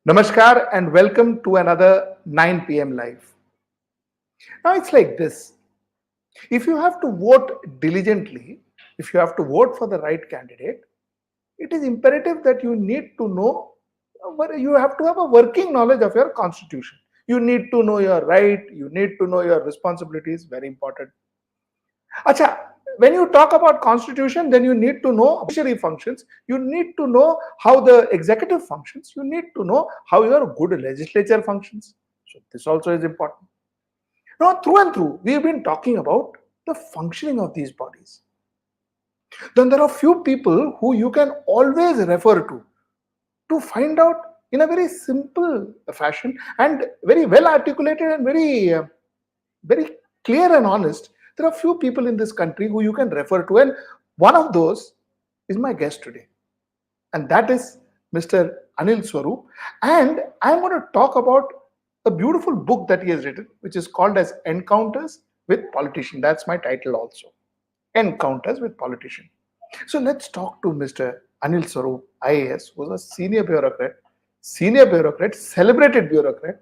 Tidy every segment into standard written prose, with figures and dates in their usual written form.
Namaskar and welcome to another 9 p.m. live. Now it's like this. If you have to vote diligently, if you have to vote for the right candidate, it is imperative that you need to know, you have to have a working knowledge of your constitution. You need to know your right, you need to know your responsibilities, very important. Acha, when you talk about constitution, then you need to know judiciary functions. You need to know how the executive functions. You need to know how your good legislature functions. So this also is important. Now, through and through, we have been talking about the functioning of these bodies. Then there are few people who you can always refer to find out in a very simple fashion and very well articulated and very clear and honest. There are few people in this country who you can refer to, and one of those is my guest today, and that is Mr. Anil Swarup. And I'm going to talk about a beautiful book that he has written, which is called as Encounters with Politician. That's my title also, Encounters with Politician. So let's talk to Mr. Anil Swarup, IAS, who is a senior bureaucrat, celebrated bureaucrat,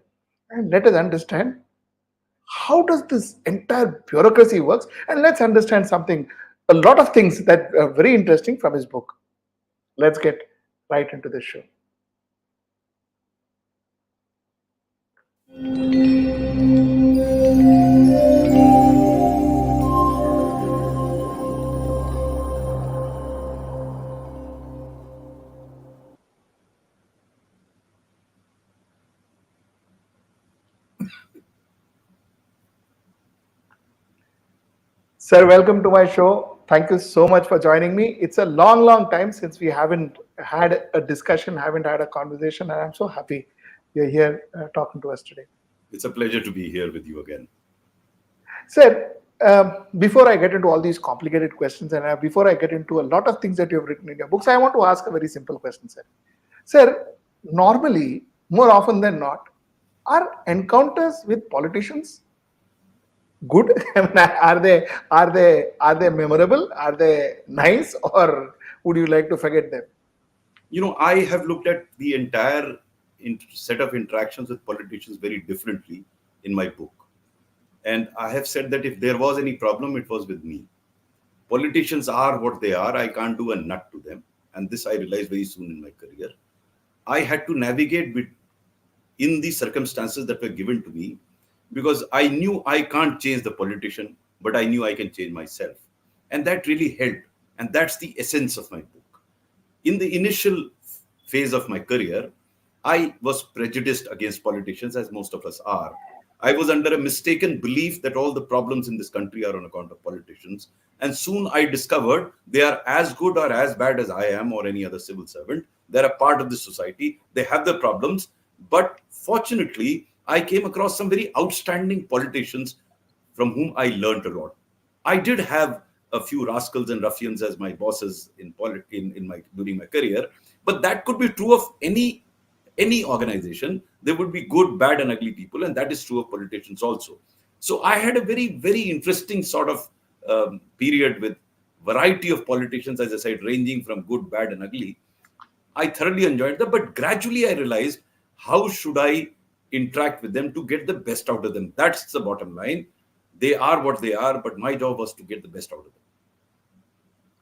and let us understand how does this entire bureaucracy works, and let's understand a lot of things that are very interesting from his book. Let's get right into the show. Sir, welcome to my show. Thank you so much for joining me. It's a long time since we haven't had a discussion, haven't had a conversation, and I'm so happy you're here talking to us today. It's a pleasure to be here with you again. Sir, before I get into all these complicated questions and before I get into a lot of things that you've written in your books, I want to ask a very simple question, sir. Sir, normally, more often than not, are encounters with politicians good? I mean, are they memorable? Are they nice, or would you like to forget them? I have looked at the entire set of interactions with politicians very differently in my book. And I have said that if there was any problem, it was with me. Politicians are what they are. I can't do a nut to them. And this I realized very soon in my career. I had to navigate in the circumstances that were given to me, because I knew I can't change the politician, but I knew I can change myself. And that really helped. And that's the essence of my book. In the initial phase of my career, I was prejudiced against politicians, as most of us are. I was under a mistaken belief that all the problems in this country are on account of politicians. And soon I discovered they are as good or as bad as I am or any other civil servant. They're a part of the society. They have their problems. But fortunately, I came across some very outstanding politicians from whom I learned a lot. I did have a few rascals and ruffians as my bosses during my career, but that could be true of any organization. There would be good, bad, and ugly people, and that is true of politicians also. So I had a very, very interesting sort of period with variety of politicians, as I said, ranging from good, bad, and ugly. I thoroughly enjoyed them, but gradually I realized, how should I interact with them to get the best out of them? That's the bottom line. They are what they are, but my job was to get the best out of them.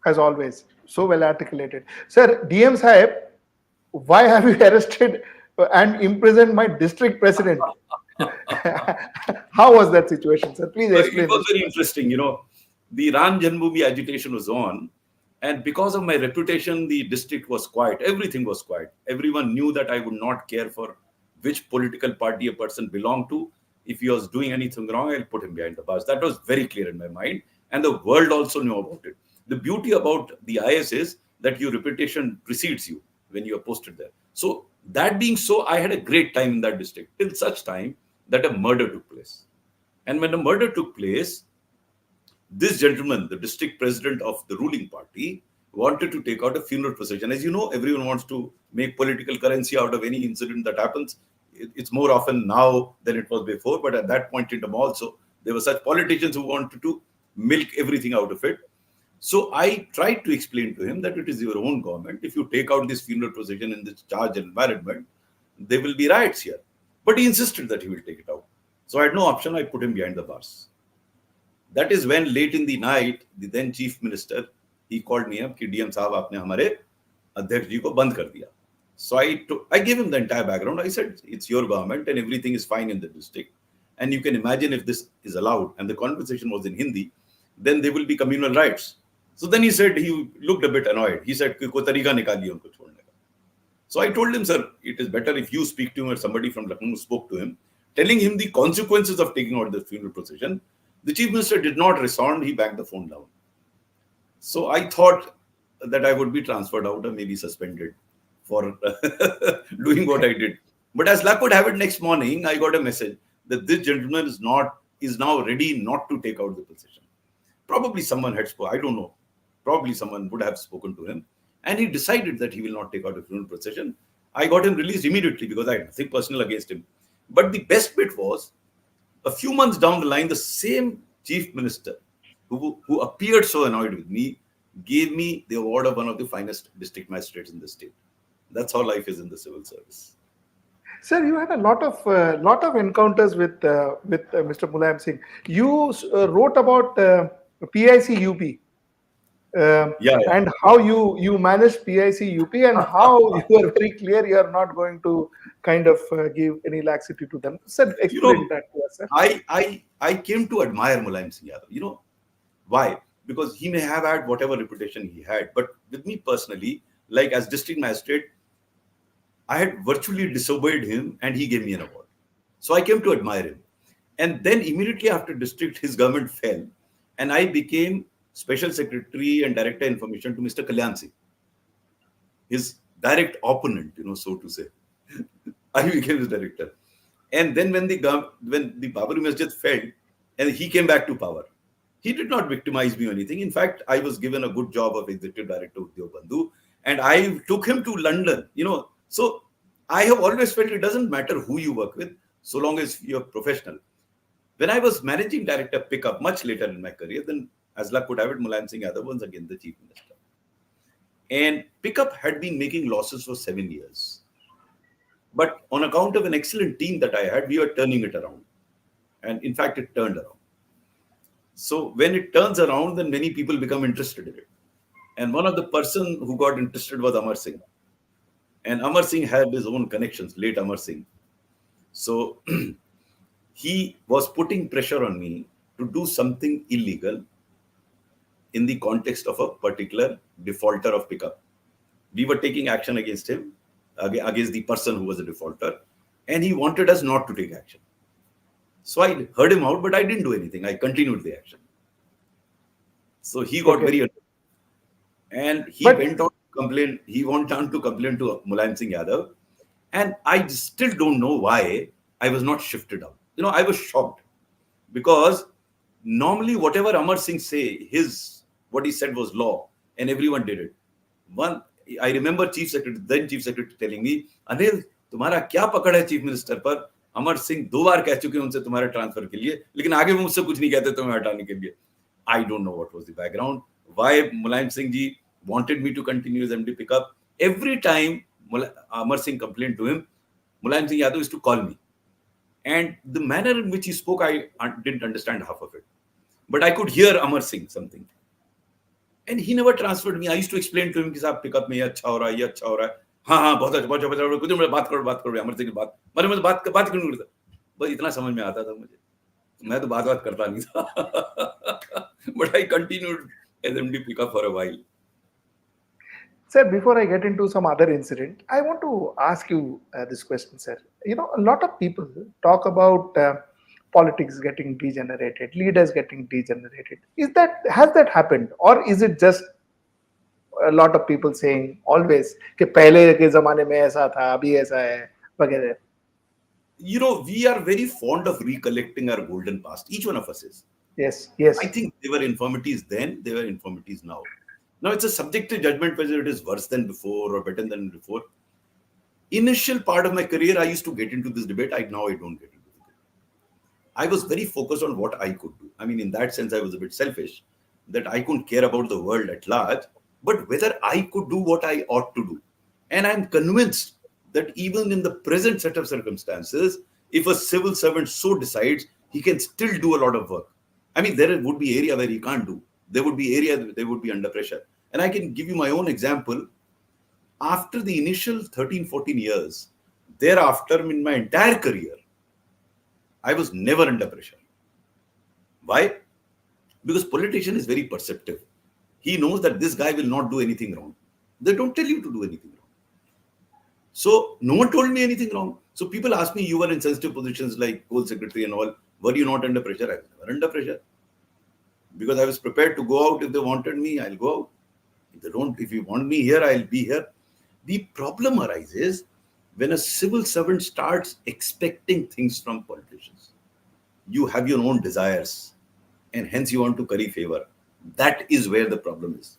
As always, so well articulated. Sir, DM Sahib, why have you arrested and imprisoned my district president? How was that situation, sir? Please explain. It was very interesting. The Ram Janmabhoomi agitation was on, and because of my reputation, the district was quiet. Everything was quiet. Everyone knew that I would not care for which political party a person belonged to. If he was doing anything wrong, I'll put him behind the bars. That was very clear in my mind. And the world also knew about it. The beauty about the IS is that your reputation precedes you when you are posted there. So that being so, I had a great time in that district till such time that a murder took place. And when the murder took place, this gentleman, the district president of the ruling party, wanted to take out a funeral procession. As you know, everyone wants to make political currency out of any incident that happens. It's more often now than it was before, but at that point in time also, there were such politicians who wanted to milk everything out of it. So I tried to explain to him that it is your own government. If you take out this funeral procession in this charged environment, there will be riots here. But he insisted that he will take it out. So I had no option. I put him behind the bars. That is when late in the night, the then chief minister, he called me up कि DM साहब आपने हमारे अध्यक्ष जी को बंद कर दिया. So I gave him the entire background. I said, it's your government and everything is fine in the district. And you can imagine if this is allowed, and the conversation was in Hindi, then there will be communal riots. So then he said, he looked a bit annoyed. He said, कोई तरीका निकालिए उनको छोड़ने का. So I told him, sir, it is better if you speak to him, or somebody from Lucknow spoke to him, telling him the consequences of taking out the funeral procession. The chief minister did not respond. He banged the phone down. So I thought that I would be transferred out or maybe suspended for doing what I did. But as luck would have it, next morning, I got a message that this gentleman is now ready not to take out the procession. Probably someone had spoken. I don't know. Probably someone would have spoken to him. And he decided that he will not take out a funeral procession. I got him released immediately because I had nothing personal against him. But the best bit was, a few months down the line, the same chief minister who appeared so annoyed with me gave me the award of one of the finest district magistrates in the state. That's how life is in the civil service. Sir, you had a lot of encounters with Mr. Mulam Singh. You wrote about PIC UP. And how you managed PIC UP, and how you were very clear you are not going to kind of give any laxity to them. Sir, explain that to us, sir. I came to admire Mulam Singh Yadav. You know why? Because he may have had whatever reputation he had, but with me personally, like as district magistrate, I had virtually disobeyed him and he gave me an award. So I came to admire him. And then immediately after district, his government fell, and I became Special Secretary and Director Information to Mr. Kalyan Singh, his direct opponent, so to say. I became his director. And then when the Babri Masjid fell and he came back to power, he did not victimize me or anything. In fact, I was given a good job of Executive Director of Udyog Bandhu, and I took him to London, So I have always felt it doesn't matter who you work with, so long as you're professional. When I was Managing Director Pickup much later in my career, then as luck would have it, Mulam Singh Yadav was again the Chief Minister. And Pickup had been making losses for 7 years. But on account of an excellent team that I had, we were turning it around. And in fact, it turned around. So when it turns around, then many people become interested in it. And one of the person who got interested was Amar Singh. And Amar Singh had his own connections, late Amar Singh. So he was putting pressure on me to do something illegal in the context of a particular defaulter of Pickup. We were taking action against him, against the person who was a defaulter, and he wanted us not to take action. So I heard him out, but I didn't do anything. I continued the action. So he got very annoyed. And he went on to complain to Mulam Singh Yadav. And I still don't know why I was not shifted out. I was shocked, because normally whatever Amar Singh say, what he said was law, and everyone did it. I remember then Chief Secretary telling me, Anil, तुम्हारा क्या पकड़ है Chief Minister पर? अमर सिंह 2 बार कह चुके हैं उनसे तुम्हारे ट्रांसफर के लिए, लेकिन आगे वो मुझसे कुछ नहीं कहते तुम्हें हटाने के लिए. I don't know what was the background, why Mulam Singh ji wanted me to continue as MD Pickup. Every time Amar Singh complained to him, Mulam Singh Yadav used to call me. And the manner in which he spoke, I didn't understand half of it. But I could hear Amar Singh something. And he never transferred me. I used to explain to him कि साहब Pickup में ये अच्छा हो रहा है, ये अच्छा हो रहा है. हाँ बहुत अच्छा कुछ मैं बात करो अमर सिंह की बात. मैं बात क्यों नहीं करता? बस इतना समझ में आता था मुझे. मैं तो बात करता नहीं था. But I continued as MD Pickup for a while. Sir, before I get into some other incident, I want to ask you this question, sir. A lot of people talk about politics getting degenerated, leaders getting degenerated. Has that happened, or is it just a lot of people saying always कि पहले के ज़माने में ऐसा था, अभी ऐसा है, वगैरह? We are very fond of recollecting our golden past. Each one of us is. Yes. I think there were infirmities then, there were infirmities now. Now it's a subjective judgment whether it is worse than before or better than before. Initial part of my career, I used to get into this debate. Now I don't get into it. I was very focused on what I could do. I mean, in that sense, I was a bit selfish, that I couldn't care about the world at large, but whether I could do what I ought to do. And I'm convinced that even in the present set of circumstances, if a civil servant so decides, he can still do a lot of work. I mean, there would be area where he can't do. There would be area they would be under pressure. And I can give you my own example. After the initial 13, 14 years, thereafter, in my entire career, I was never under pressure. Why? Because politician is very perceptive. He knows that this guy will not do anything wrong. They don't tell you to do anything wrong. So no one told me anything wrong. So people ask me, you were in sensitive positions like coal secretary and all. Were you not under pressure? I was never under pressure. Because I was prepared to go out. If they wanted me, I'll go out. If you want me here, I'll be here. The problem arises when a civil servant starts expecting things from politicians. You have your own desires, and hence you want to curry favor. That is where the problem is.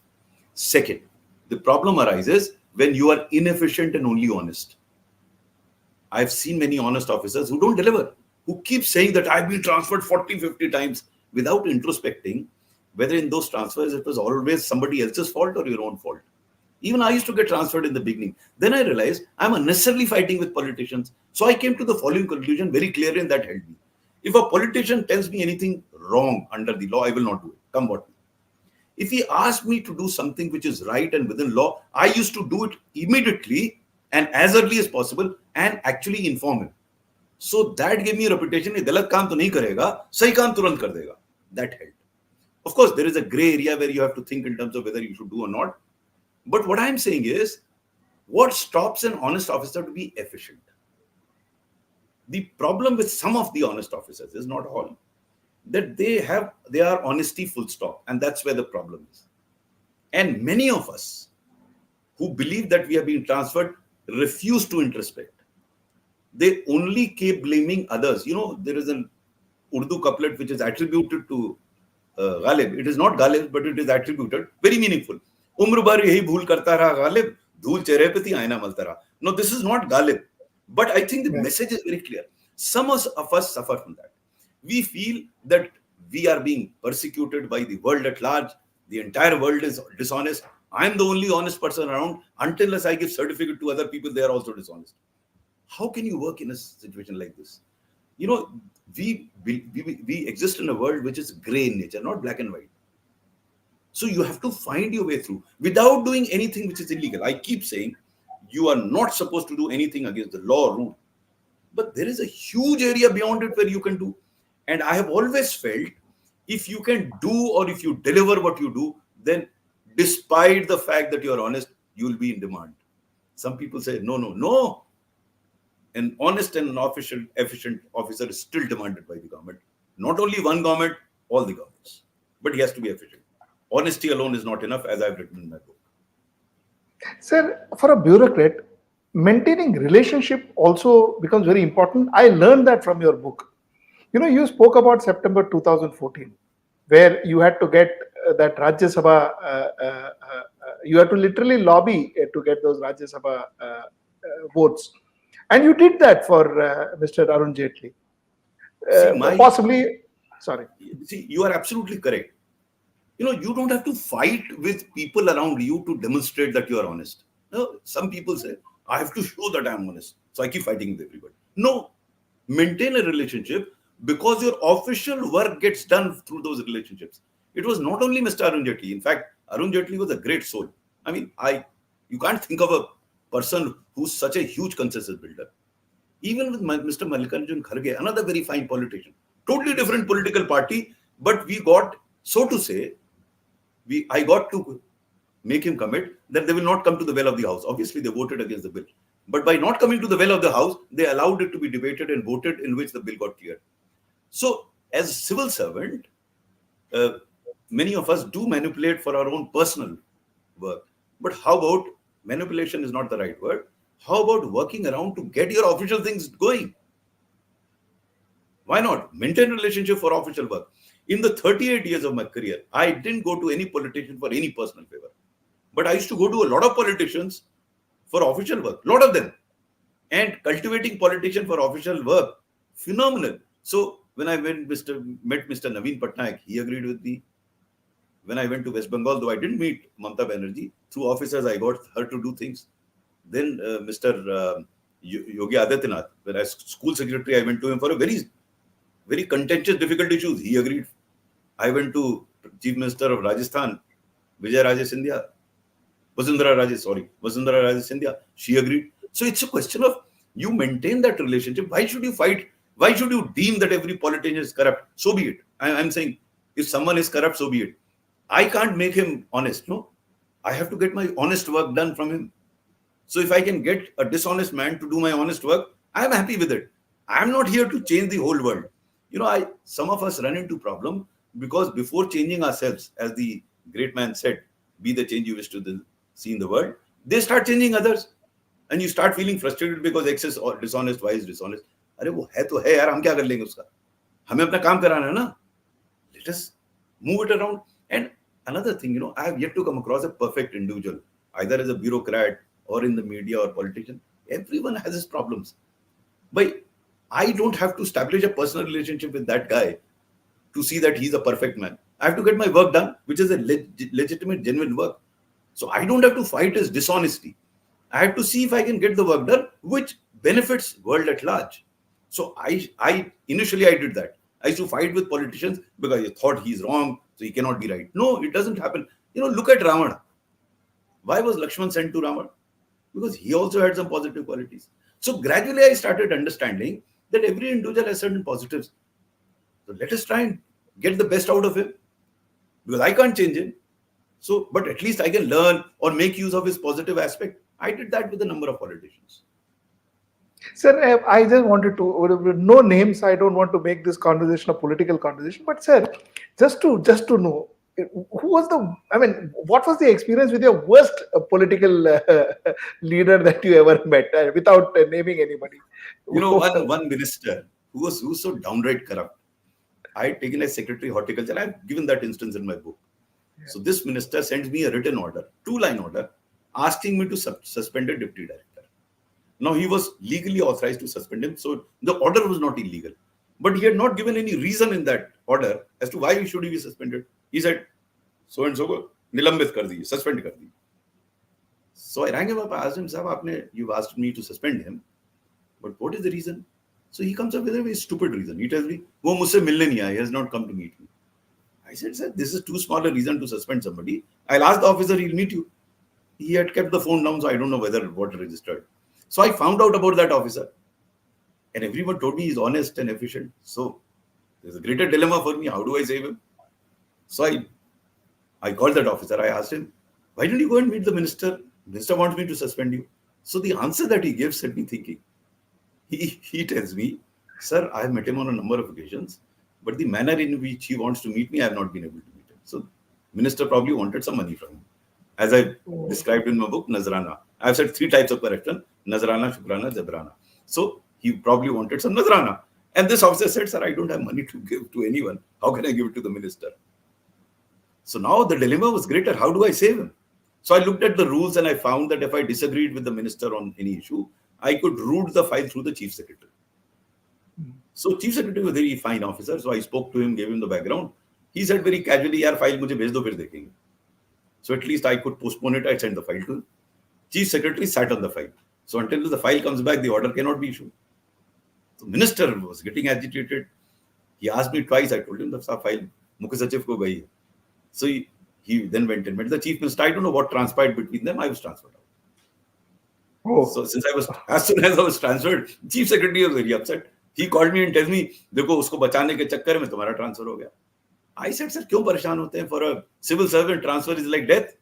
Second, the problem arises when you are inefficient and only honest. I've seen many honest officers who don't deliver, who keep saying that I've been transferred 40, 50 times without introspecting whether in those transfers it was always somebody else's fault or your own fault. Even I used to get transferred in the beginning. Then I realized I'm unnecessarily fighting with politicians. So I came to the following conclusion very clearly, and that helped me. If a politician tells me anything wrong under the law, I will not do it. Come what may. If he asks me to do something which is right and within law, I used to do it immediately and as early as possible and actually inform him. So that gave me a reputation. Galat kaam to nahi karega, sahi kaam turant kar dega. That helped. Of course, there is a gray area where you have to think in terms of whether you should do or not. But what I'm saying is, what stops an honest officer to be efficient? The problem with some of the honest officers is not all, that they are honesty full stop. And that's where the problem is. And many of us who believe that we have been transferred refuse to introspect. They only keep blaming others. You know, there is an Urdu couplet which is attributed to Ghalib. It is not Ghalib, but it is attributed. Very meaningful. Umr bhar yahi bhool karta raha Ghalib, dhool chehre pe thi aina malta raha. No, this is not Ghalib. But I think the message is very clear. Some of us suffer from that. We feel that we are being persecuted by the world at large. The entire world is dishonest. I'm the only honest person around. Unless I give certificate to other people, they are also dishonest. How can you work in a situation like this? You know, we exist in a world which is gray in nature, not black and white. So you have to find your way through without doing anything which is illegal. I keep saying you are not supposed to do anything against the law or rule. But there is a huge area beyond it where you can do. And I have always felt if you can do or if you deliver what you do, then despite the fact that you are honest, you will be in demand. Some people say, no. An honest and an efficient officer is still demanded by the government. Not only one government, all the governments. But he has to be efficient. Honesty alone is not enough, as I've written in my book. Sir, for a bureaucrat, maintaining relationship also becomes very important. I learned that from your book. You know, you spoke about September 2014, where you had to get that Rajya Sabha, you had to literally lobby to get those Rajya Sabha votes. And you did that for Mr. Arun Jaitley. See, you are absolutely correct. You know, you don't have to fight with people around you to demonstrate that you are honest. No, some people say, I have to show that I'm honest. So I keep fighting with everybody. No, maintain a relationship because your official work gets done through those relationships. It was not only Mr. Arun Jaitley. In fact, Arun Jaitley was a great soul. I mean, you can't think of a person who's such a huge consensus builder. Even with Mr. Mallikarjun Kharge, another very fine politician, totally different political party, but we got, so to say, I got to make him commit that they will not come to the well of the house. Obviously, they voted against the bill. But by not coming to the well of the house, they allowed it to be debated and voted, in which the bill got cleared. So, as a civil servant, many of us do manipulate for our own personal work. But how about, manipulation is not the right word, how about working around to get your official things going? Why not? Maintain a relationship for official work. In the 38 years of my career, I didn't go to any politician for any personal favor. But I used to go to a lot of politicians for official work, a lot of them. And cultivating politician for official work, phenomenal. So when I met Mr. Naveen Patnaik, he agreed with me. When I went to West Bengal, though I didn't meet Mamata Banerjee, through officers I got her to do things. Then Mr. Yogi Adityanath, when I was school secretary, I went to him for a very contentious, difficult issues. He agreed. I went to Chief Minister of Rajasthan, Vasundhara Raje Scindia. She agreed. So it's a question of you maintain that relationship. Why should you fight? Why should you deem that every politician is corrupt? So be it. I'm saying if someone is corrupt, so be it. I can't make him honest. No, I have to get my honest work done from him. So if I can get a dishonest man to do my honest work, I'm happy with it. I'm not here to change the whole world. Some of us run into problem because before changing ourselves, as the great man said, be the change you wish to see in the world, they start changing others. And you start feeling frustrated because X is dishonest, Y is dishonest. अरे वो है तो है यार, हम क्या कर लेंगे उसका? हमें अपना काम कराना है ना? Let us move it around. And another thing, I have yet to come across a perfect individual, either as a bureaucrat or in the media or politician. Everyone has his problems. But I don't have to establish a personal relationship with that guy to see that he's a perfect man. I have to get my work done, which is a legitimate, genuine work. So I don't have to fight his dishonesty. I have to see if I can get the work done, which benefits world at large. So I initially did that. I used to fight with politicians because I thought he's wrong, so he cannot be right. No, it doesn't happen. Look at Ravana. Why was Lakshman sent to Ravana? Because he also had some positive qualities. So gradually I started understanding that every individual has certain positives. So let us try and get the best out of him. Because I can't change him. So, but at least I can learn or make use of his positive aspect. I did that with a number of politicians. Sir, I just wanted to, no names, I don't want to make this conversation a political conversation, but sir, just to know, what was the experience with your worst political leader that you ever met, without naming anybody? One minister who was so downright corrupt. I had taken as secretary horticulture. I've given that instance in my book. Yeah. So this minister sends me a written order, 2-line order, asking me to suspend a deputy director. Now, he was legally authorized to suspend him, so the order was not illegal. But he had not given any reason in that order as to why should he be suspended. He said, so and so ko nilambit kar diye, suspend kar diye. So I rang him up, I asked him, Sahab, you've asked me to suspend him, but what is the reason? So he comes up with a very stupid reason. He tells me, wo mujhse milne nahi aaya, he has not come to meet me. I said, sir, this is too small a reason to suspend somebody. I'll ask the officer, he'll meet you. He had kept the phone down, so I don't know what registered. So I found out about that officer. And everyone told me he's honest and efficient. So there's a greater dilemma for me. How do I save him? So I called that officer. I asked him, why don't you go and meet the minister? The minister wants me to suspend you. So the answer that he gives set me thinking. He tells me, sir, I have met him on a number of occasions, but the manner in which he wants to meet me, I have not been able to meet him. So minister probably wanted some money from him. As I described in my book, Nazrana. I've said 3 types of corruption: Nazrana, Shukrana, Jabrana. So he probably wanted some Nazrana. And this officer said, sir, I don't have money to give to anyone. How can I give it to the minister? So now the dilemma was greater. How do I save him? So I looked at the rules and I found that if I disagreed with the minister on any issue, I could route the file through the chief secretary. So chief secretary was a very fine officer. So I spoke to him, gave him the background. He said very casually, yaar, file mujhe bhej do, fir dekhenge. So at least I could postpone it. I sent the file to him. Chief secretary sat on the file. So until the file comes back, the order cannot be issued. The minister was getting agitated. He asked me twice. I told him the file Mukh Sachiv ko gayi hai. So he then went and met the chief minister. I don't know what transpired between them. I was transferred out. Oh. So as soon as I was transferred, chief secretary was very upset. He called me and tells me, देखो उसको बचाने के चक्कर में तुम्हारा transfer हो गया. I said, sir, क्यों परेशान होते हैं? For a civil servant, transfer is like death.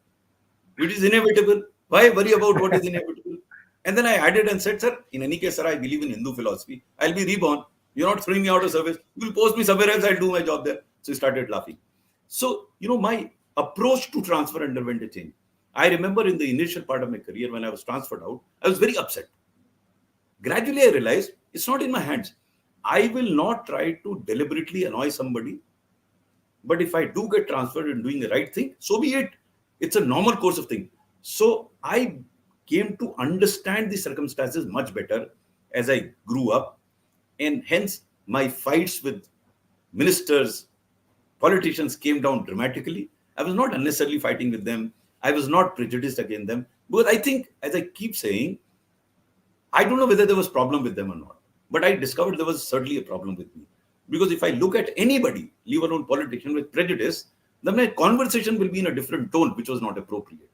It is inevitable. Why worry about what is inevitable? And then I added and said, sir, in any case, sir, I believe in Hindu philosophy. I'll be reborn. You're not throwing me out of service. You'll post me somewhere else. I'll do my job there. So he started laughing. So, my approach to transfer underwent a change. I remember in the initial part of my career when I was transferred out, I was very upset. Gradually, I realized it's not in my hands. I will not try to deliberately annoy somebody. But if I do get transferred and doing the right thing, so be it. It's a normal course of things. So I came to understand the circumstances much better as I grew up. And hence, my fights with ministers, politicians came down dramatically. I was not unnecessarily fighting with them. I was not prejudiced against them. Because I think, as I keep saying, I don't know whether there was problem with them or not, but I discovered there was certainly a problem with me. Because if I look at anybody, leave alone politician, with prejudice, then my conversation will be in a different tone, which was not appropriate.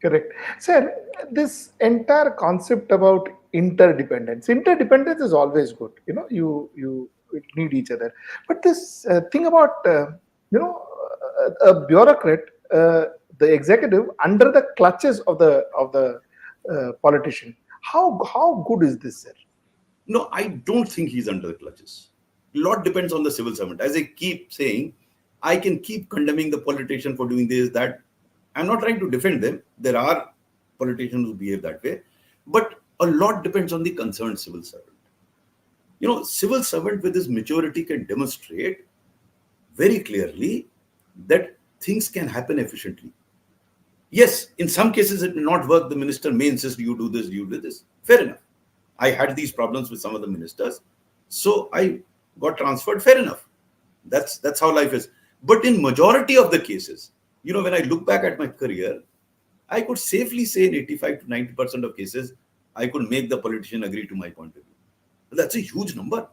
Correct. Sir, this entire concept about interdependence is always good. You need each other. But this thing about, a bureaucrat, the executive under the clutches of the politician. How good is this, sir? No, I don't think he's under the clutches. A lot depends on the civil servant. As I keep saying, I can keep condemning the politician for doing this, that. I'm not trying to defend them. There are politicians who behave that way. But a lot depends on the concerned civil servant. Civil servant with his maturity can demonstrate very clearly that things can happen efficiently. Yes, in some cases it may not work. The minister may insist you do this, you do this. Fair enough. I had these problems with some of the ministers, so I got transferred. Fair enough. That's how life is. But in majority of the cases, when I look back at my career, I could safely say in 85 to 90% of cases, I could make the politician agree to my point of view. That's a huge number.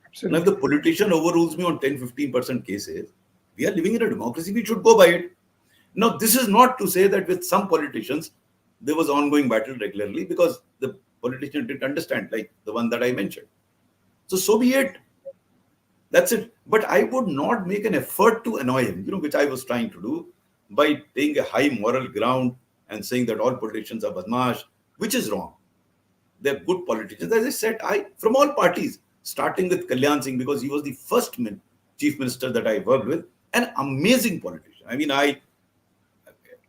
Absolutely. Now, if the politician overrules me on 10-15% cases, we are living in a democracy. We should go by it. Now, this is not to say that with some politicians, there was ongoing battle regularly, because the politician didn't understand, like the one that I mentioned. So be it. That's it. But I would not make an effort to annoy him, which I was trying to do by taking a high moral ground and saying that all politicians are badmash, which is wrong. They're good politicians. As I said, from all parties, starting with Kalyan Singh, because he was the first chief minister that I worked with, an amazing politician. I mean,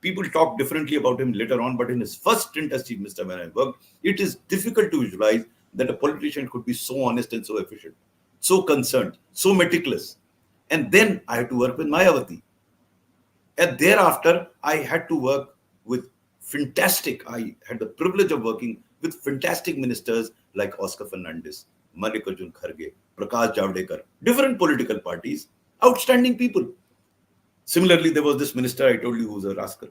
people talk differently about him later on, but in his first stint as chief minister when I worked, it is difficult to visualize that a politician could be so honest and so efficient, so concerned, so meticulous. And then I had to work with Mayawati. And thereafter, I had to work with I had the privilege of working with fantastic ministers like Oscar Fernandez, Mallikarjun Kharge, Prakash Javadekar, different political parties, outstanding people. Similarly, there was this minister I told you who's a rascal.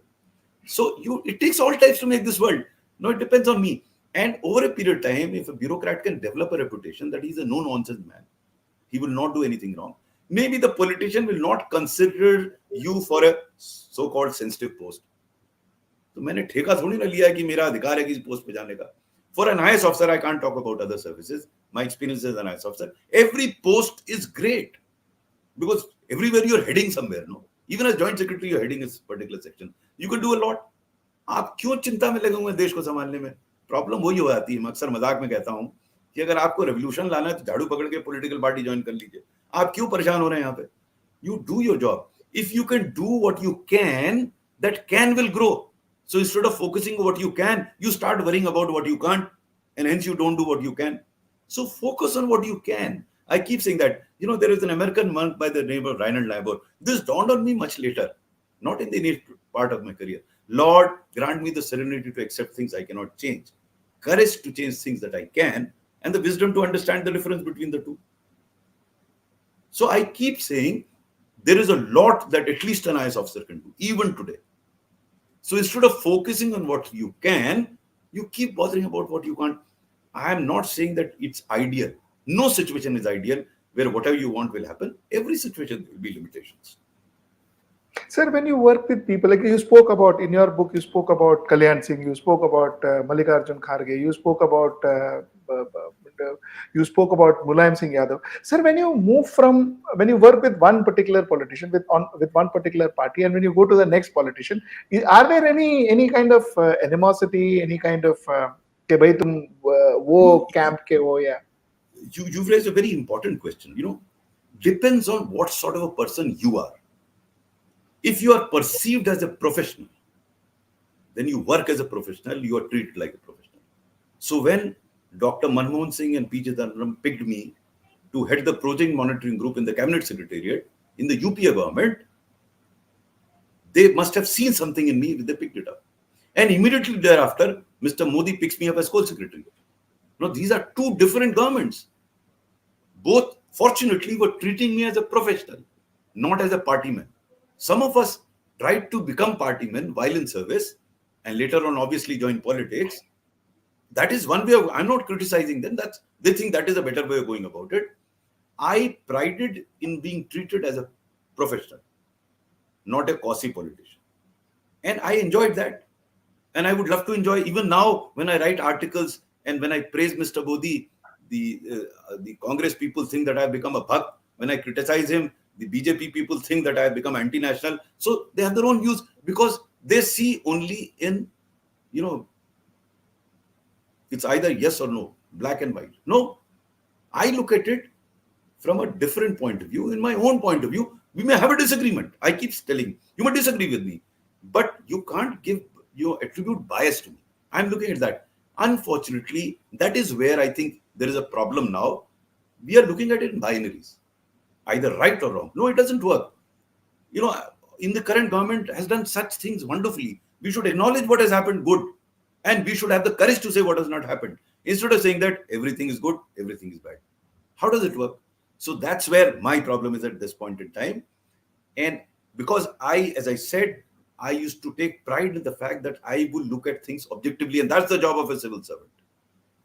So it takes all types to make this world. No, it depends on me. And over a period of time, if a bureaucrat can develop a reputation that he's a no-nonsense man, he will not do anything wrong, maybe the politician will not consider you for a so-called sensitive post. तो मैंने ठेका थोड़ी ना लिया कि मेरा अधिकार है किसी पोस्ट पे जाने का. For an IAS officer, I can't talk about other services. My experience as an IAS officer, every post is great because everywhere you're heading somewhere, no? Even as joint secretary, you're heading a particular section. You can do a lot. आप क्यों चिंता में लगे हुए देश को संभालने में? प्रॉब्लम वही हो जाती है. मैं अक्सर मजाक में कहता हूं कि अगर आपको रेवोल्यूशन लाना है तो झाड़ू पकड़ के पॉलिटिकल पार्टी ज्वाइन कर लीजिए. आप क्यों परेशान हो रहे हैं यहाँ पे? You do your job. If you can do what you can, that can will grow. So instead of focusing on what you can, you start worrying about what you can't, and hence you don't do what you can. So focus on what you can. I keep saying that. There is an American monk by the name of Reinhold Niebuhr. This dawned on me much later, not in the initial part of my career. Lord, grant me the serenity to accept things I cannot change, courage to change things that I can, and the wisdom to understand the difference between the two. So I keep saying there is a lot that at least an IAS officer can do, even today. So instead of focusing on what you can, you keep bothering about what you can't. I am not saying that it's ideal. No situation is ideal where whatever you want will happen. Every situation will be limitations. Sir, when you work with people, like you spoke about in your book, you spoke about Kalyan Singh, you spoke about Mallikarjun Kharge, you spoke about Mulam Singh Yadav. Sir, when you work with one particular politician, with one particular party, and when you go to the next politician, are there any kind of animosity, any kind of कि भाई तुम वो camp के हो या? You've raised a very important question. Depends on what sort of a person you are. If you are perceived as a professional, then you work as a professional, you are treated like a professional. So when Dr. Manmohan Singh and P. Chidantaram picked me to head the project monitoring group in the cabinet secretariat in the UPA government, they must have seen something in me when they picked it up. And immediately thereafter, Mr. Modi picks me up as co-secretary. Now, these are two different governments. Both, fortunately, were treating me as a professional, not as a party man. Some of us tried to become party men while in service and later on obviously join politics. that is one way of, I'm not criticizing them. They think that is a better way of going about it. I prided in being treated as a professional, not a quasi politician. And I enjoyed that. And I would love to enjoy, even now when I write articles and when I praise Mr. Modi, the Congress people think that I have become a bhakt. When I criticize him, the BJP people think that I have become anti-national. So they have their own views because they see only in, it's either yes or no, black and white. No, I look at it from a different point of view. In my own point of view, we may have a disagreement. I keep telling you may disagree with me, but you can't give attribute bias to me. I'm looking at that. Unfortunately, that is where I think there is a problem now. We are looking at it in binaries, either right or wrong. No, it doesn't work. In the current government has done such things wonderfully. We should acknowledge what has happened good, and we should have the courage to say what has not happened instead of saying that everything is good, everything is bad. How does it work? So that's where my problem is at this point in time. And because as I said, I used to take pride in the fact that I will look at things objectively, and that's the job of a civil servant.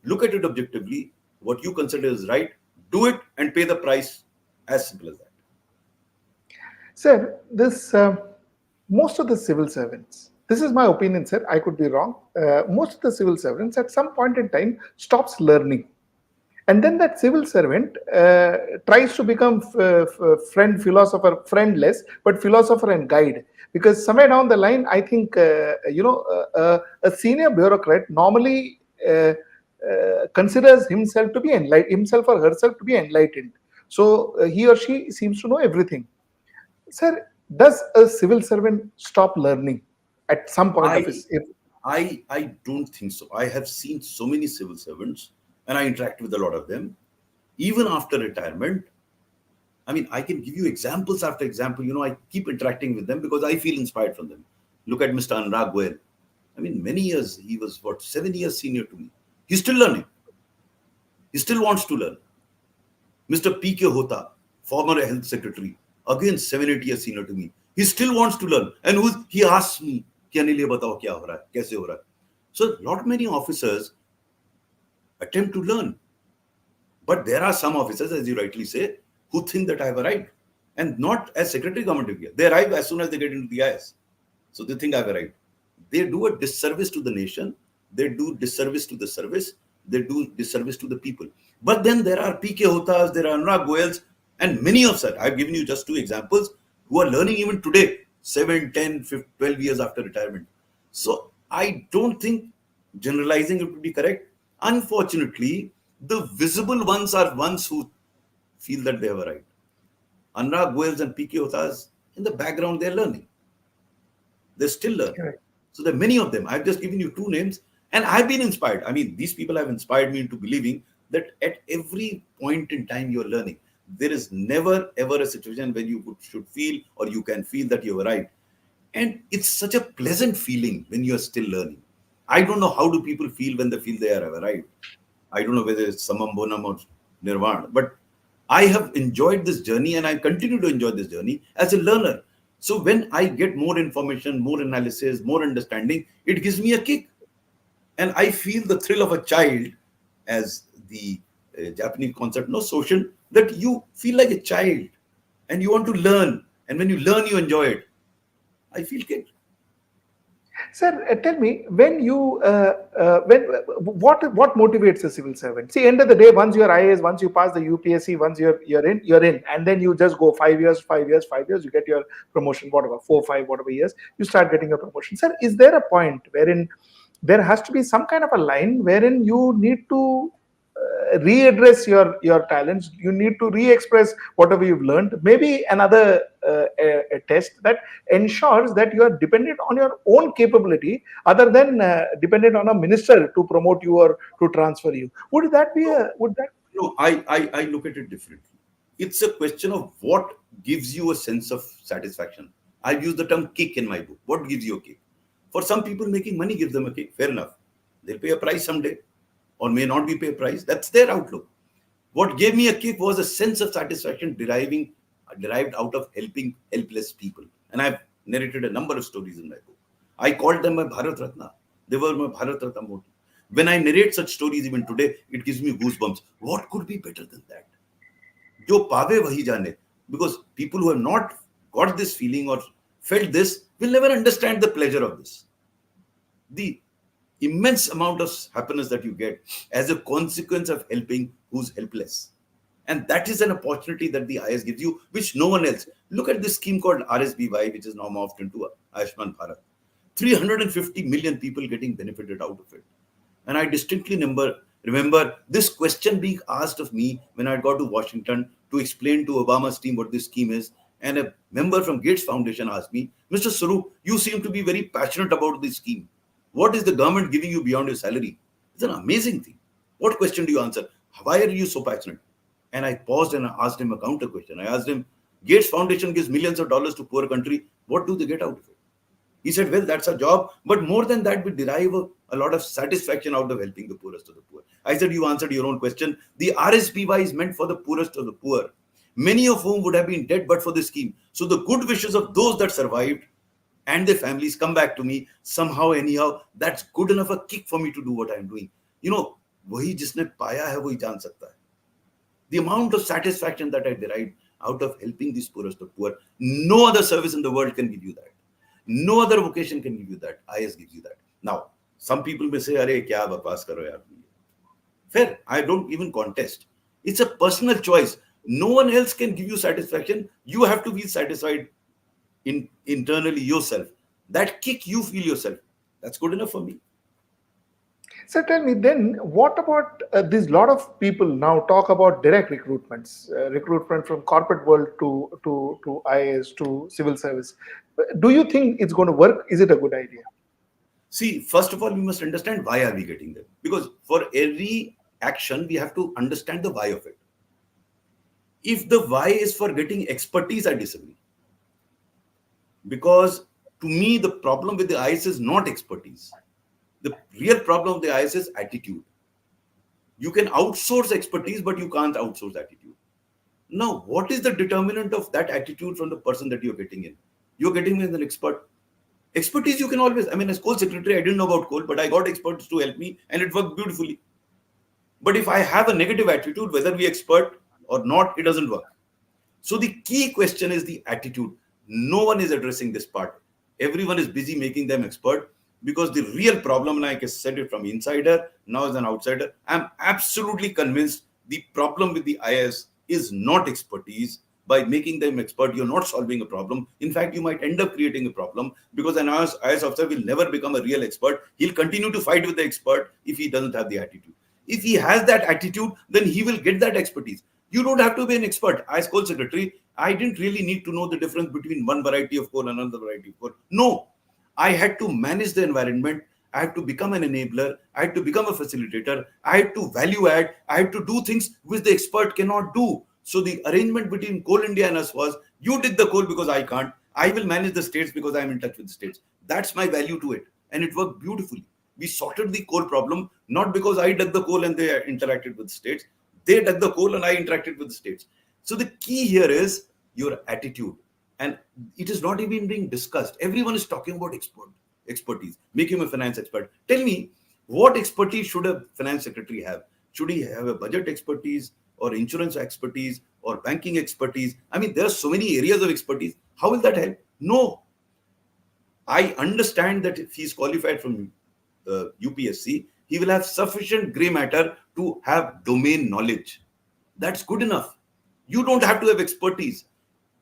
Look at it objectively, what you consider is right, do it and pay the price, as simple as that. Sir, most of the civil servants, this is my opinion, sir, I could be wrong. Most of the civil servants at some point in time stops learning. And then that civil servant tries to become friendless, but philosopher and guide. Because somewhere down the line, I think, a senior bureaucrat normally considers himself to be enlightened, himself or herself to be enlightened. So he or she seems to know everything. Sir, does a civil servant stop learning at some point of his? I don't think so. I have seen so many civil servants, and I interact with a lot of them, even after retirement. I mean, I can give you examples after example. I keep interacting with them because I feel inspired from them. Look at Mr. Anurag Goyal. I mean, many years, he was 7 years senior to me. He's still learning. He still wants to learn. Mr. P.K. Hota, former health secretary, again 7-8 years senior to me. He still wants to learn. And he asks me, Anil, ye batao kya ho raha hai? Kaise ho raha hai? So, lot many officers attempt to learn. But there are some officers, as you rightly say, who think that I have arrived. And not as secretary government of India. They arrive as soon as they get into the IS. So they think I have arrived. They do a disservice to the nation. They do disservice to the service. They do disservice to the people. But then there are P.K. Hotas, there are Anurag Goyals, and many of such. I've given you just 2 examples who are learning even today, 7, 10, 15, 12 years after retirement. So I don't think generalizing it would be correct. Unfortunately, the visible ones are ones who feel that they have arrived. Anurag Goyals and P.K. Hotas, in the background, they're learning. They still learn. Correct. So there are many of them. I've just given you 2 names, and I've been inspired. I mean, these people have inspired me into believing that at every point in time you're learning. There is never ever a situation when you should feel or you can feel that you've arrived. And it's such a pleasant feeling when you're still learning. I don't know how do people feel when they feel they have arrived. I don't know whether it's Samam Bonam or Nirvana, but I have enjoyed this journey and I continue to enjoy this journey as a learner. So when I get more information, more analysis, more understanding, it gives me a kick. And I feel the thrill of a child, as the Japanese concept, no social, that you feel like a child and you want to learn. And when you learn, you enjoy it. I feel kicked. Sir, tell me, when you what motivates a civil servant? See, end of the day, once you're IAS, once you pass the UPSC, once you're in, and then you just go 5 years, 5 years, 5 years, you get your promotion, whatever, 4, 5, whatever years, you start getting your promotion. Sir, is there a point wherein there has to be some kind of a line wherein you need to readdress your talents, you need to re-express whatever you've learned, maybe another a test that ensures that you are dependent on your own capability other than dependent on a minister to promote you or to transfer you? Would that No, I look at it differently. It's a question of what gives you a sense of satisfaction. I've used the term kick in my book. What gives you a kick? For some people, making money gives them a kick. Fair enough. They'll pay a price someday, or may not be pay a price. That's their outlook. What gave me a kick was a sense of satisfaction derived out of helping helpless people. And I've narrated a number of stories in my book. I called them my Bharat Ratna. They were my Bharat Ratna motive. When I narrate such stories even today, it gives me goosebumps. What could be better than that? Jo paave wahi jane. Because people who have not got this feeling or felt this will never understand the pleasure of this. The immense amount of happiness that you get as a consequence of helping who's helpless. And that is an opportunity that the IS gives you, which no one else. Look at this scheme called RSBY, which is now morphed into Ayushman Bharat. 350 million people getting benefited out of it. And I distinctly remember this question being asked of me when I got to Washington to explain to Obama's team what this scheme is. And a member from Gates Foundation asked me, Mr. Swarup, you seem to be very passionate about this scheme. What is the government giving you beyond your salary? It's an amazing thing. What question do you answer? Why are you so passionate? And I paused and I asked him a counter question. I asked him, Gates Foundation gives millions of dollars to poor country. What do they get out of it? He said, well, that's a job. But more than that, we derive a lot of satisfaction out of helping the poorest of the poor. I said, you answered your own question. The RSPY is meant for the poorest of the poor, many of whom would have been dead but for this scheme. So the good wishes of those that survived and their families come back to me somehow, anyhow. That's good enough a kick for me to do what I'm doing. You know, wahi jisne paya hai, wahi jaan sakta hai. The amount of satisfaction that I derived out of helping these poorest of poor, no other service in the world can give you that. No other vocation can give you that. IS gives you that. Now, some people may say, "Arey, kya bakwas karo yaar?" Fair. I don't even contest. It's a personal choice. No one else can give you satisfaction. You have to be satisfied internally yourself. That kick you feel yourself. That's good enough for me. So tell me then, what about this? Lot of people now talk about direct recruitments, recruitment from corporate world to IAS to civil service. Do you think it's going to work? Is it a good idea? See, first of all, we must understand why are we getting them. Because for every action, we have to understand the why of it. If the why is for getting expertise, I disagree. Because to me, the problem with the IS is not expertise. The real problem of the IS is attitude. You can outsource expertise, but you can't outsource attitude. Now, what is the determinant of that attitude from the person that you're getting in? You're getting in as an expert. Expertise you can always, I mean, as coal secretary, I didn't know about coal, but I got experts to help me and it worked beautifully. But if I have a negative attitude, whether we expert or not, it doesn't work. So the key question is the attitude. No one is addressing this part. Everyone is busy making them expert, because the real problem, like I said it from insider, now as an outsider, I'm absolutely convinced the problem with the IS is not expertise. By making them expert, you're not solving a problem. In fact, you might end up creating a problem, because an IS officer will never become a real expert. He'll continue to fight with the expert if he doesn't have the attitude. If he has that attitude, then he will get that expertise. You don't have to be an expert. As coal secretary, I didn't really need to know the difference between one variety of coal and another variety of coal. No, I had to manage the environment. I had to become an enabler. I had to become a facilitator. I had to value add. I had to do things which the expert cannot do. So the arrangement between Coal India and us was, you dig the coal because I can't. I will manage the states because I'm in touch with the states. That's my value to it. And it worked beautifully. We sorted the coal problem, not because I dug the coal and they interacted with the states. They dug the coal and I interacted with the states. So the key here is your attitude. And it is not even being discussed. Everyone is talking about expertise. Make him a finance expert. Tell me, what expertise should a finance secretary have? Should he have a budget expertise or insurance expertise or banking expertise? I mean, there are so many areas of expertise. How will that help? No. I understand that if he's qualified from UPSC, he will have sufficient gray matter to have domain knowledge. That's good enough. You don't have to have expertise.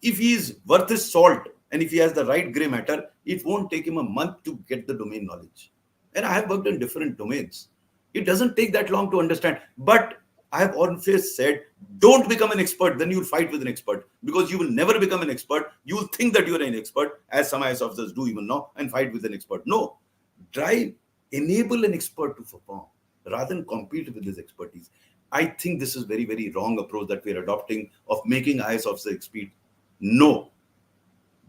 If he is worth his salt and if he has the right gray matter, it won't take him a month to get the domain knowledge. And I have worked in different domains. It doesn't take that long to understand. But I have always said, don't become an expert, then you'll fight with an expert, because you will never become an expert. You will think that you're an expert, as some IS officers do even now, and fight with an expert. No, enable an expert to perform rather than compete with his expertise. I think this is very, very wrong approach that we're adopting of making IS officers expert. No,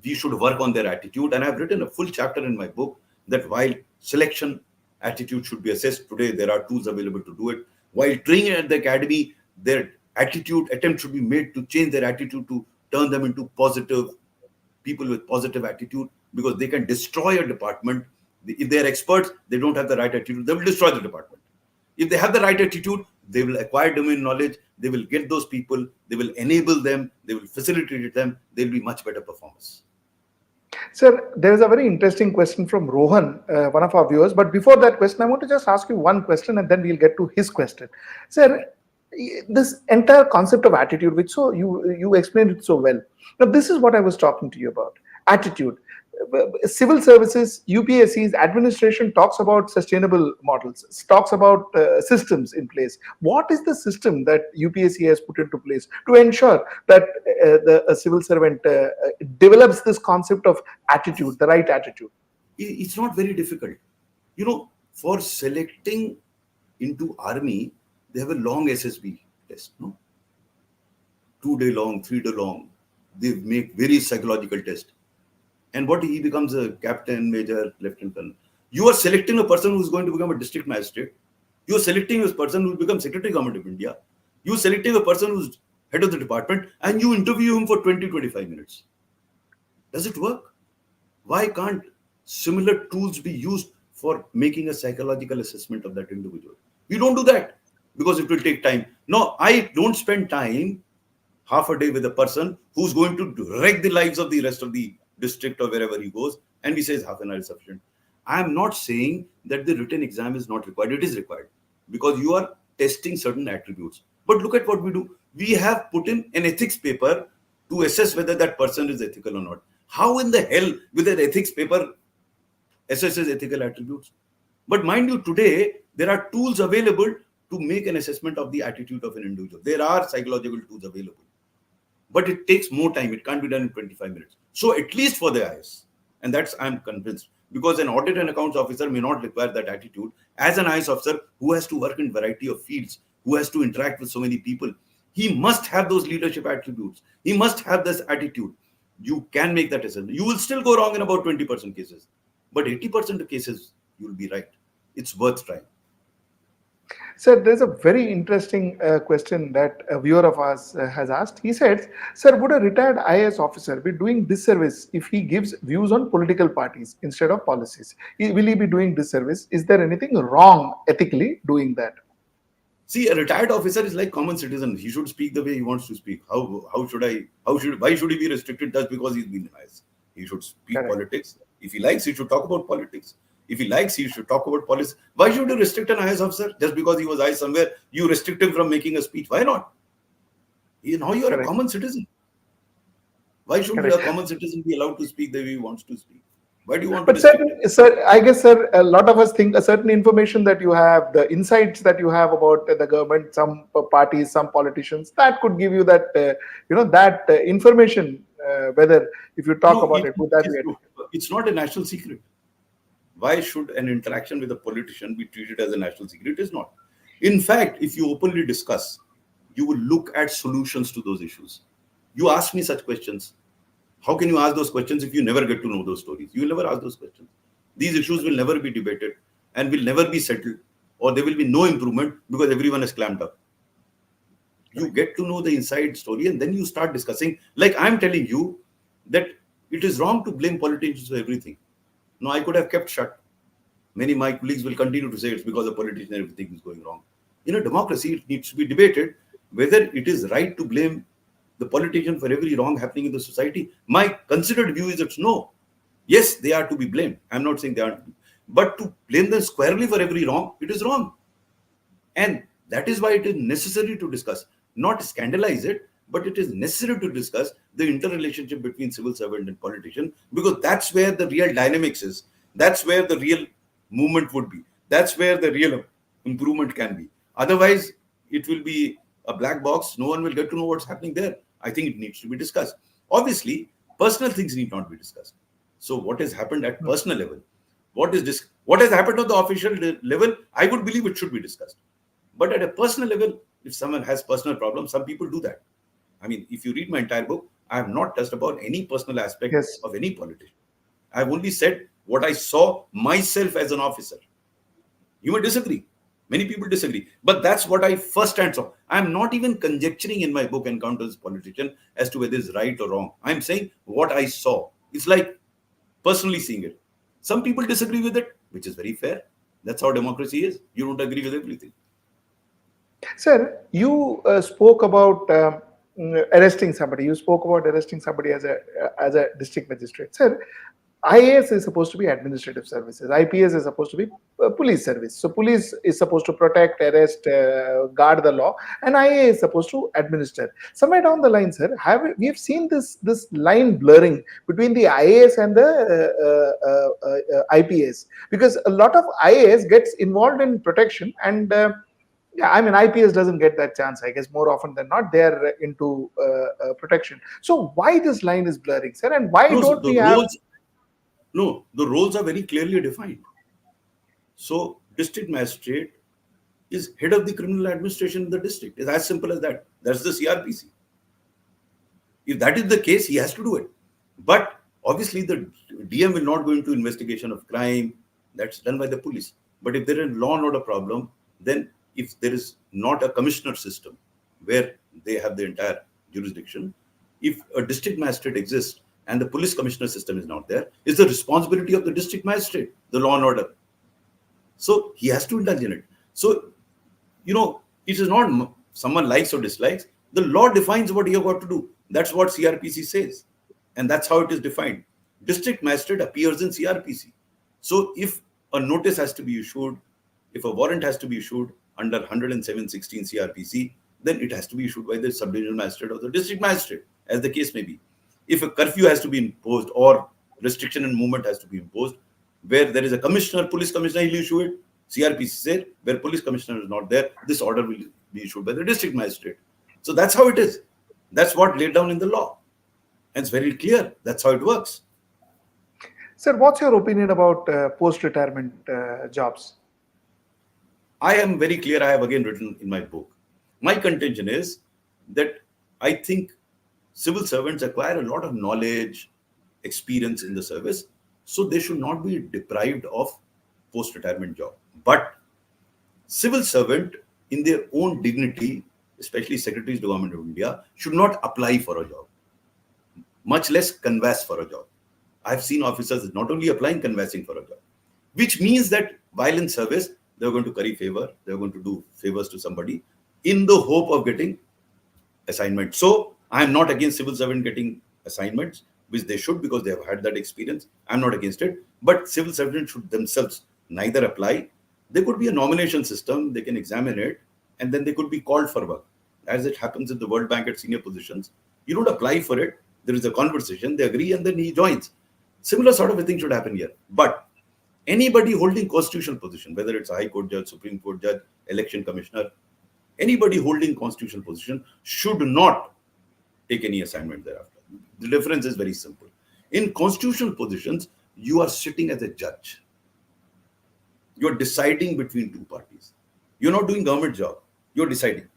we should work on their attitude. And I've written a full chapter in my book that while selection attitude should be assessed, today there are tools available to do it. While training at the academy, their attempt should be made to change their attitude, to turn them into positive people with positive attitude, because they can destroy a department. If they're experts, they don't have the right attitude, they will destroy the department. If they have the right attitude, they will acquire domain knowledge, they will get those people, they will enable them, they will facilitate them, they'll be much better performers. Sir, there is a very interesting question from Rohan, one of our viewers. But before that question, I want to just ask you one question and then we'll get to his question. Sir, this entire concept of attitude, which so you explained it so well. Now, this is what I was talking to you about. Attitude. Civil services, UPSC's administration talks about sustainable models, talks about systems in place. What is the system that UPSC has put into place to ensure that a civil servant develops this concept of attitude, the right attitude? It's not very difficult. For selecting into army, they have a long SSB test, no? 2-day long, 3-day long. They make very psychological test. And what he becomes a captain, major, lieutenant colonel. You are selecting a person who's going to become a district magistrate. You are selecting a person who will become Secretary Government of India. You are selecting a person who's head of the department and you interview him for 20-25 minutes. Does it work? Why can't similar tools be used for making a psychological assessment of that individual? We don't do that because it will take time. No, I don't spend time half a day with a person who's going to wreck the lives of the rest of the district or wherever he goes, and he says half an hour is sufficient. I am not saying that the written exam is not required. It is required because you are testing certain attributes. But look at what we do. We have put in an ethics paper to assess whether that person is ethical or not. How in the hell with an ethics paper assesses ethical attributes? But mind you, today there are tools available to make an assessment of the attitude of an individual. There are psychological tools available. But it takes more time. It can't be done in 25 minutes. So at least for the IS, and that's I'm convinced, because an audit and accounts officer may not require that attitude. As an IS officer who has to work in variety of fields, who has to interact with so many people, he must have those leadership attributes. He must have this attitude. You can make that assessment. You will still go wrong in about 20% cases, but 80% of cases you will be right. It's worth trying. Sir, there's a very interesting question that a viewer of ours has asked. He said, sir, would a retired IAS officer be doing disservice if he gives views on political parties instead of policies? Will he be doing disservice? Is there anything wrong ethically doing that? See, a retired officer is like common citizen. He should speak the way he wants to speak. Why should he be restricted just because he's been IAS? He should speak Correct. Politics. If he likes, he should talk about politics. If he likes, he should talk about policy. Why should you restrict an IAS officer just because he was IAS somewhere? You restrict him from making a speech. Why not? Now you are Correct. a common citizen. Why should Correct. a common citizen be allowed to speak the way he wants to speak? Why do you want But to restrict him? sir, I guess, sir, a lot of us think a certain information that you have, the insights that you have about the government, some parties, some politicians, that could give you that, that information. Whether if you talk about it, would that be? It's not a national secret. Why should an interaction with a politician be treated as a national secret? It is not. In fact, if you openly discuss, you will look at solutions to those issues. You ask me such questions. How can you ask those questions if you never get to know those stories? You will never ask those questions. These issues will never be debated and will never be settled, or there will be no improvement because everyone has clamped up. You get to know the inside story and then you start discussing. Like I'm telling you that it is wrong to blame politicians for everything. No, I could have kept shut. Many of my colleagues will continue to say it's because of politicians and everything is going wrong. In a democracy, it needs to be debated whether it is right to blame the politician for every wrong happening in the society. My considered view is it's no. Yes, they are to be blamed. I'm not saying they aren't. But to blame them squarely for every wrong, it is wrong. And that is why it is necessary to discuss, not scandalize it, but it is necessary to discuss the interrelationship between civil servant and politician, because that's where the real dynamics is. That's where the real movement would be. That's where the real improvement can be. Otherwise, it will be a black box. No one will get to know what's happening there. I think it needs to be discussed. Obviously, personal things need not be discussed. So what has happened at personal level? What has happened on the official level? I would believe it should be discussed. But at a personal level, if someone has personal problems, some people do that. I mean, if you read my entire book, I have not touched about any personal aspect of any politician. I have only said what I saw myself as an officer. You may disagree. Many people disagree. But that's what I firsthand saw. I am not even conjecturing in my book Encounters Politician as to whether it's right or wrong. I'm saying what I saw. It's like personally seeing it. Some people disagree with it, which is very fair. That's how democracy is. You don't agree with everything. Sir, you spoke about arresting somebody. You spoke about arresting somebody as a district magistrate. Sir, IAS is supposed to be administrative services. IPS is supposed to be police service. So police is supposed to protect, arrest, guard the law, and IA is supposed to administer. Somewhere down the line, sir, we have seen this line blurring between the IAS and the IPS, because a lot of IAS gets involved in protection and. Yeah, I mean, IPS doesn't get that chance. I guess more often than not, they're into protection. So why this line is blurring, sir, and why No, so don't we have? the roles are very clearly defined. So district magistrate is head of the criminal administration in the district. It's as simple as that. That's the CRPC. If that is the case, he has to do it. But obviously, the DM will not go into investigation of crime. That's done by the police. But if there is law and order problem, then if there is not a commissioner system where they have the entire jurisdiction, if a district magistrate exists and the police commissioner system is not there, it's the responsibility of the district magistrate, the law and order. So he has to indulge in it. So, it is not someone likes or dislikes. The law defines what you have got to do. That's what CRPC says. And that's how it is defined. District magistrate appears in CRPC. So if a notice has to be issued, if a warrant has to be issued under 107(16) CRPC, then it has to be issued by the sub-divisional magistrate or the district magistrate, as the case may be. If a curfew has to be imposed or restriction in movement has to be imposed, where there is a commissioner, police commissioner, he'll issue it. CRPC said, where police commissioner is not there, this order will be issued by the district magistrate. So that's how it is. That's what laid down in the law. And it's very clear. That's how it works. Sir, what's your opinion about post-retirement jobs? I am very clear. I have again written in my book. My contention is that I think civil servants acquire a lot of knowledge, experience in the service, so they should not be deprived of post-retirement job. But civil servant in their own dignity, especially secretaries to Government of India, should not apply for a job, much less canvass for a job. I've seen officers not only applying, canvassing for a job, which means that while in service, they're going to curry favor, they're going to do favors to somebody in the hope of getting assignment. So I'm not against civil servant getting assignments, which they should because they have had that experience. I'm not against it. But civil servants should themselves neither apply. There could be a nomination system, they can examine it, and then they could be called for work. As it happens in the World Bank at senior positions, you don't apply for it. There is a conversation, they agree, and then he joins. Similar sort of a thing should happen here. But anybody holding constitutional position, whether it's a High Court judge, Supreme Court judge, election commissioner, anybody holding constitutional position should not take any assignment thereafter. The difference is very simple. In constitutional positions, you are sitting as a judge. You're deciding between two parties. You're not doing government job. You're deciding.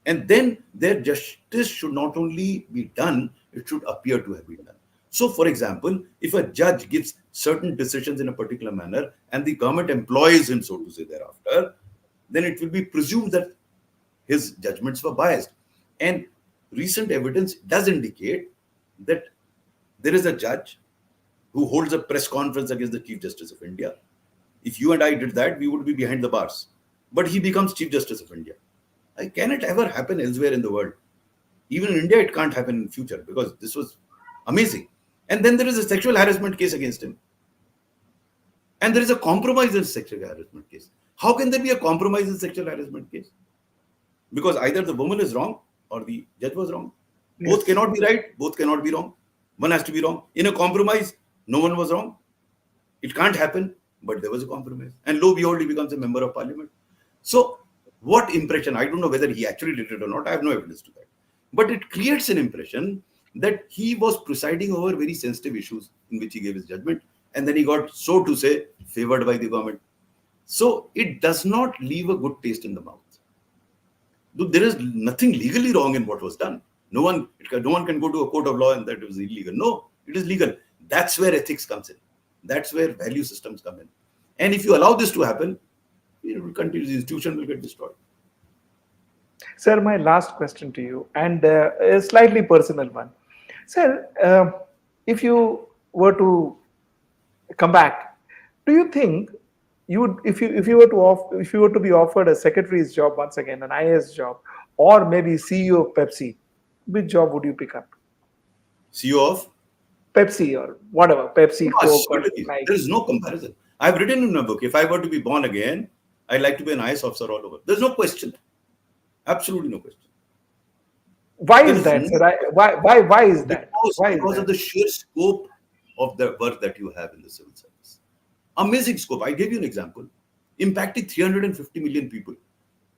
And then their justice should not only be done, it should appear to have been done. So, for example, if a judge gives certain decisions in a particular manner and the government employs him, so to say, thereafter, then it will be presumed that his judgments were biased. And recent evidence does indicate that there is a judge who holds a press conference against the Chief Justice of India. If you and I did that, we would be behind the bars. But he becomes Chief Justice of India. Can it ever happen elsewhere in the world? Even in India, it can't happen in future because this was amazing. And then there is a sexual harassment case against him. And there is a compromise in sexual harassment case. How can there be a compromise in sexual harassment case? Because either the woman is wrong or the judge was wrong. Yes. Both cannot be right, both cannot be wrong. One has to be wrong. In a compromise, no one was wrong. It can't happen, but there was a compromise. And lo and behold, he becomes a member of parliament. So, what impression? I don't know whether he actually did it or not. I have no evidence to that. But it creates an impression that he was presiding over very sensitive issues in which he gave his judgment. And then he got, so to say, favored by the government. So, it does not leave a good taste in the mouth. There is nothing legally wrong in what was done. No one can go to a court of law and that it was illegal. No, it is legal. That's where ethics comes in. That's where value systems come in. And if you allow this to happen, it will continue. The institution will get destroyed. Sir, my last question to you, and a slightly personal one. Sir, if you were to come back, do you think you would, if you were to be offered a secretary's job once again, an IAS job, or maybe CEO of Pepsi, which job would you pick up? CEO of? Pepsi or whatever, Pepsi, No, Coke, or surely. Nike. There is no comparison. I've written in my book, if I were to be born again, I'd like to be an IAS officer all over. There's no question. Absolutely no question. Why There is is that, no sir? Why is that? Why is because of that? the sheer scope of the work that you have in the civil service. Amazing scope. I gave you an example. Impacting 350 million people.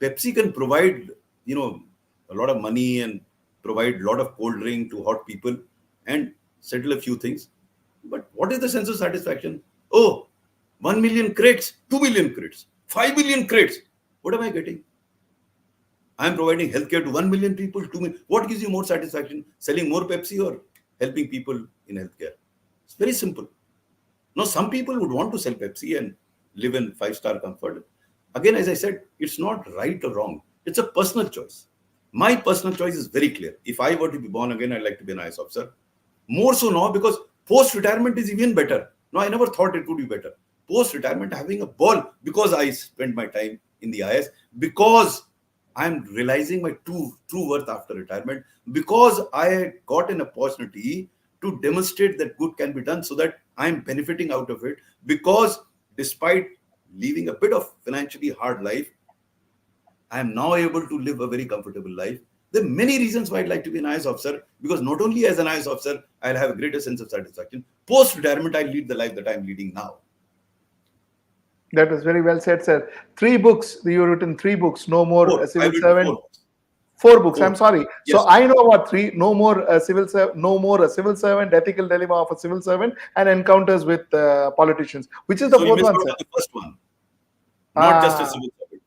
Pepsi can provide, a lot of money and provide a lot of cold drink to hot people and settle a few things. But what is the sense of satisfaction? Oh, 1 million crates, 2 million crates, 5 million crates. What am I getting? I'm providing healthcare to 1 million people, 2 million. What gives you more satisfaction? Selling more Pepsi or helping people in healthcare? It's very simple. Now, some people would want to sell Pepsi and live in five-star comfort. Again, as I said, it's not right or wrong. It's a personal choice. My personal choice is very clear. If I were to be born again, I'd like to be an IAS officer. More so now because post-retirement is even better. No, I never thought it would be better. Post-retirement, having a ball because I spent my time in the IAS, because I'm realizing my true worth after retirement, because I got an opportunity to demonstrate that good can be done so that I'm benefiting out of it, because despite living a bit of financially hard life, I am now able to live a very comfortable life. There are many reasons why I'd like to be an IAS officer, because not only as an IAS officer, I'll have a greater sense of satisfaction. Post-retirement, I'll lead the life that I'm leading now. That was very well said, sir. 3 books. You've written 3 books. No more Four. civil I've written servant. four. 4 books. I'm Four. sorry. Yes. So I know about 3. No more civil servant. No more a civil servant. Ethical dilemma of a civil servant and encounters with politicians. Which is the So you fourth missed one, out sir? on the first one. Not just a Ah, civil servant.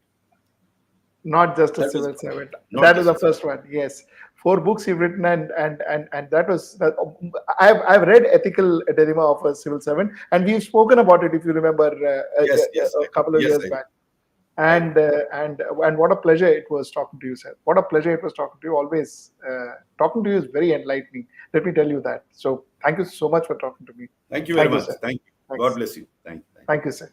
not just a That was civil servant. not That is just the a civil first one. Yes. 4 books you've written, and that was I've read Ethical Dilemma of a Civil Servant, and we've spoken about it, if you remember, Yes, yes, a couple of yes, years I back. I do. And what a pleasure it was talking to you, sir. What a pleasure it was talking to you. Always talking to you is very enlightening. Let me tell you that. So thank you so much for talking to me. Thank you very Thank you, much. sir. Thank you. God Thanks. bless you. Thank you. Thank you, sir.